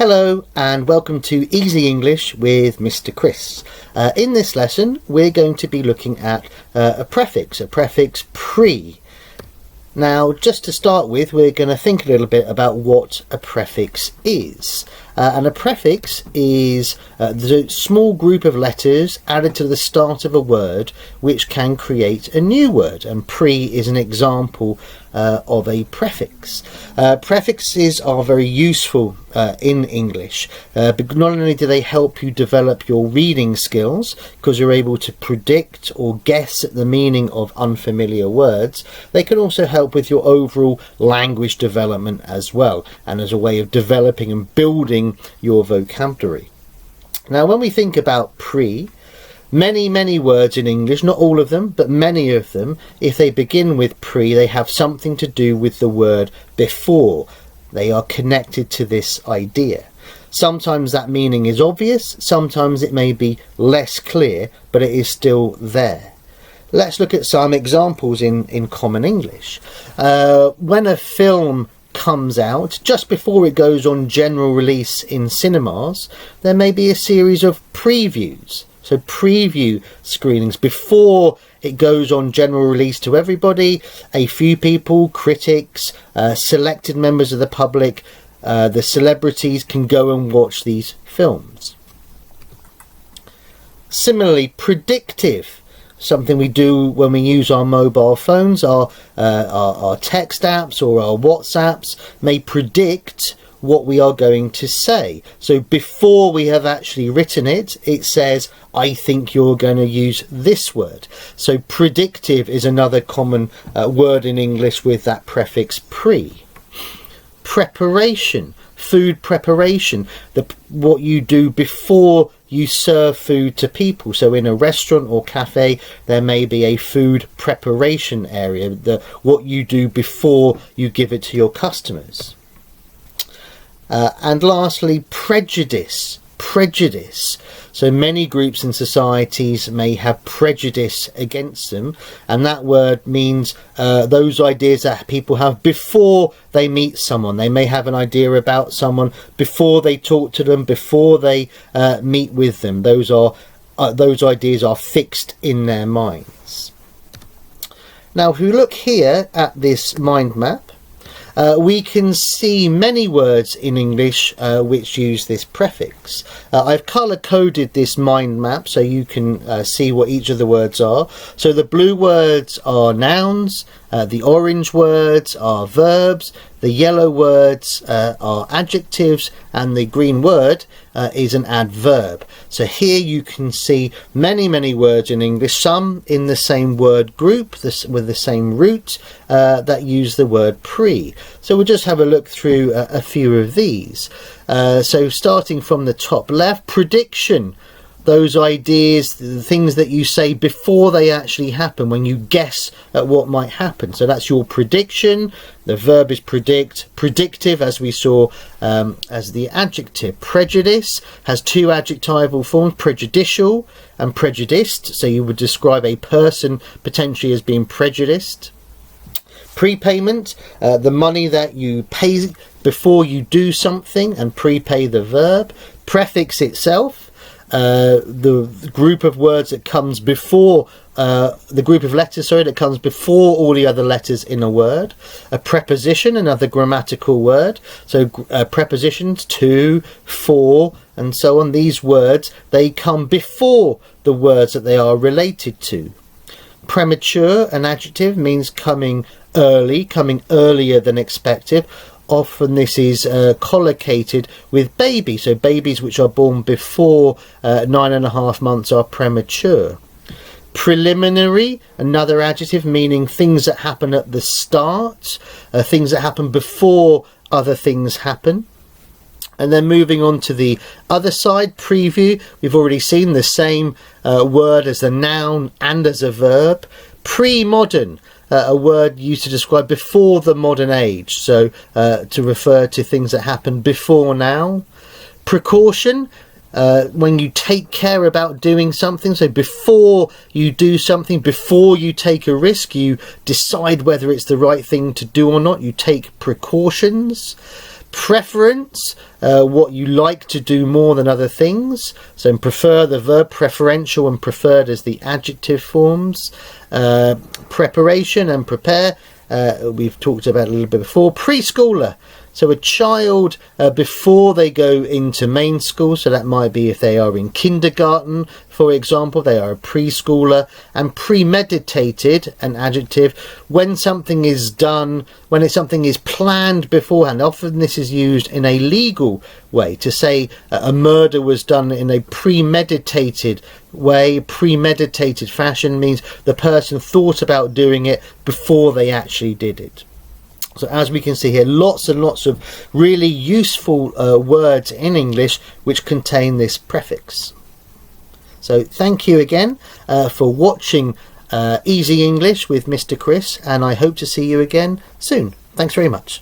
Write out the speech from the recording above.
Hello and welcome to Easy English with Mr. Chris. In this lesson we're going to be looking at a prefix pre. Now, just to start with, we're going to think a little bit about what a prefix is. And a prefix is the small group of letters added to the start of a word which can create a new word, and pre is an example of a prefix. Prefixes are very useful in English, but not only do they help you develop your reading skills because you're able to predict or guess at the meaning of unfamiliar words, they can also help with your overall language development as well, and as a way of developing and building your vocabulary. Now, when we think about pre, many words in English, not all of them, but many of them, if they begin with pre, they have something to do with the word before. They are connected to this idea. Sometimes that meaning is obvious, sometimes it may be less clear, but it is still there. Let's look at some examples in common English. When a film comes out, just before it goes on general release in cinemas, there may be a series of previews. So preview screenings before it goes on general release to everybody. A few people, critics, selected members of the public, the celebrities can go and watch these films. Similarly, predictive, something we do when we use our mobile phones, our text apps or our WhatsApps may predict what we are going to say. So before we have actually written it, it says, I think you're going to use this word. So predictive is another common word in English with that prefix pre. Preparation, food preparation, what you do before you serve food to people. So in a restaurant or cafe, there may be a food preparation area, what you do before you give it to your customers. And lastly, prejudice. So many groups and societies may have prejudice against them, and that word means those ideas that people have before they meet someone. They may have an idea about someone before they talk to them, before they meet with them. Those ideas are fixed in their minds. Now, if we look here at this mind map, we can see many words in English which use this prefix. I've colour-coded this mind map so you can see what each of the words are. So the blue words are nouns, the orange words are verbs, the yellow words are adjectives, and the green word is an adverb. So here you can see many words in English, some in the same word group with the same root that use the word pre. So we'll just have a look through a few of these. So starting from the top left, prediction. Those ideas, the things that you say before they actually happen, when you guess at what might happen. So that's your prediction. The verb is predict. Predictive, as we saw, as the adjective. Prejudice has two adjectival forms, prejudicial and prejudiced. So you would describe a person potentially as being prejudiced. Prepayment, the money that you pay before you do something, and prepay the verb. Prefix itself, the group of words that comes before the group of letters, that comes before all the other letters in a word. A preposition, another grammatical word. So prepositions, to, for, and so on. These words, they come before the words that they are related to. Premature, an adjective, means coming earlier than expected. Often this is collocated with baby, so babies which are born before 9.5 months are premature. Preliminary, another adjective, meaning things that happen at the start, things that happen before other things happen. And then moving on to the other side, preview, we've already seen the same word as a noun and as a verb. Pre-modern, a word used to describe before the modern age, so to refer to things that happened before now. Precaution, when you take care about doing something, so before you do something, before you take a risk, you decide whether it's the right thing to do or not, you take precautions. Preference, what you like to do more than other things. So in prefer, the verb, preferential and preferred as the adjective forms. Preparation and prepare, we've talked about a little bit before. Preschooler, so a child before they go into main school, so that might be if they are in kindergarten, for example, they are a preschooler. And premeditated, an adjective, when something is done, when something is planned beforehand. Often this is used in a legal way to say a murder was done in a premeditated way. Premeditated fashion means the person thought about doing it before they actually did it. So as we can see here, lots and lots of really useful words in English which contain this prefix. So thank you again for watching Easy English with Mr. Chris, and I hope to see you again soon. Thanks very much.